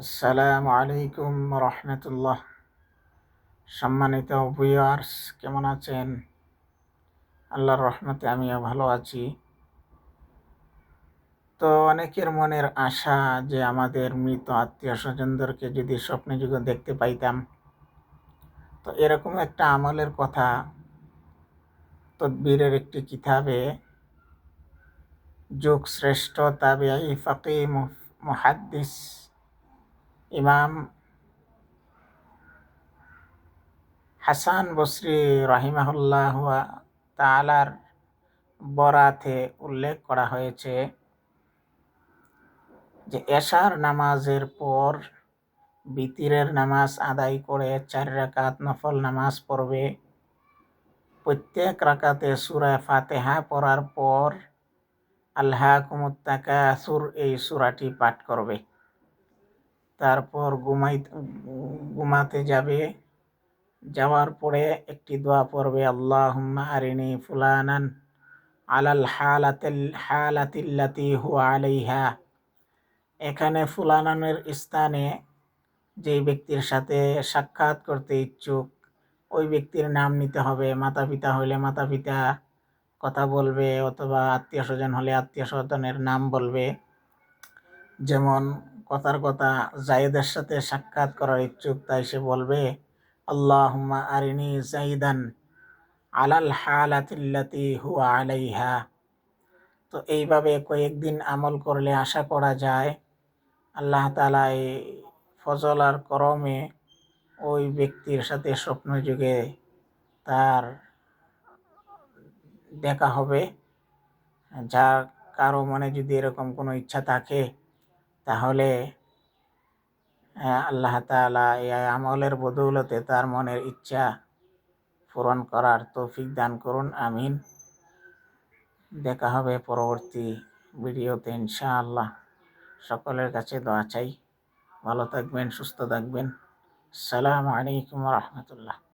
আসসালামু আলাইকুম রহমতুল্লাহ। সম্মানিত ভিউয়ার্স, কেমন আছেন? আল্লাহর রহমতে আমিও ভালো আছি। তো অনেকের মনের আশা যে আমাদের মৃত আত্মীয় স্বজনদেরকে যদি স্বপ্নে যুগে দেখতে পাইতাম। তো এরকম একটা আমলের কথা তদবিরের একটি কিতাবে যুগ শ্রেষ্ঠ তাবিঈ ফাকিহ মুহাদ্দিস ইমাম হাসান বসরি রাহিমাহুল্লাহ তাআলার বরাতে উল্লেখ করা হয়েছে যে এশার নামাজের পর বিতিরের নামাজ আদায় করে 4 রাকাত নফল নামাজ পড়বে। প্রত্যেক রাকাতে সূরা ফাতিহা পড়ার পর আলহাকুমুত তাকাসুর এই সূরাটি পাঠ করবে। তারপর ঘুমাতে যাবে। যাওয়ার পরে একটি দোয়া পড়বে, আল্লাহুম্মা আরিনি ফুলানান আলাল হালাতিল্লাতি হুয়া আলাইহা। এখানে ফুলানানের স্থানে যেই ব্যক্তির সাথে সাক্ষাৎ করতে ইচ্ছুক ওই ব্যক্তির নাম নিতে হবে। মাতা পিতা হলে মাতা পিতা কথা বলবে, অথবা আত্মীয় স্বজন হলে আত্মীয় স্বজনের নাম বলবে। যেমন কথার কথা জায়েদের সাথে সাক্ষাৎ করার ইচ্ছুক, তাই সে বলবে আল্লাহুম্মা আরিনি জাইদান আলাল হালাতিল্লাতি হুয়া আলাইহা। তো এইভাবে কয়েকদিন আমল করলে আশা করা যায় আল্লাহ তাআলা এই ফজল আর করমে ওই ব্যক্তির সাথে স্বপ্ন যুগে তার দেখা হবে। যার কারো মনে যদি এরকম কোনো ইচ্ছা থাকে তাহলে আল্লাহ তাআলা এই আমলের বদৌলতে তার মনের ইচ্ছা পূরণ করার তৌফিক দান করুন, আমিন। দেখা হবে পরবর্তী ভিডিওতে ইনশাআল্লাহ। সকলের কাছে দোয়া চাই। ভালো থাকবেন, সুস্থ থাকবেন। আসসালামু আলাইকুম রহমতুল্লাহ।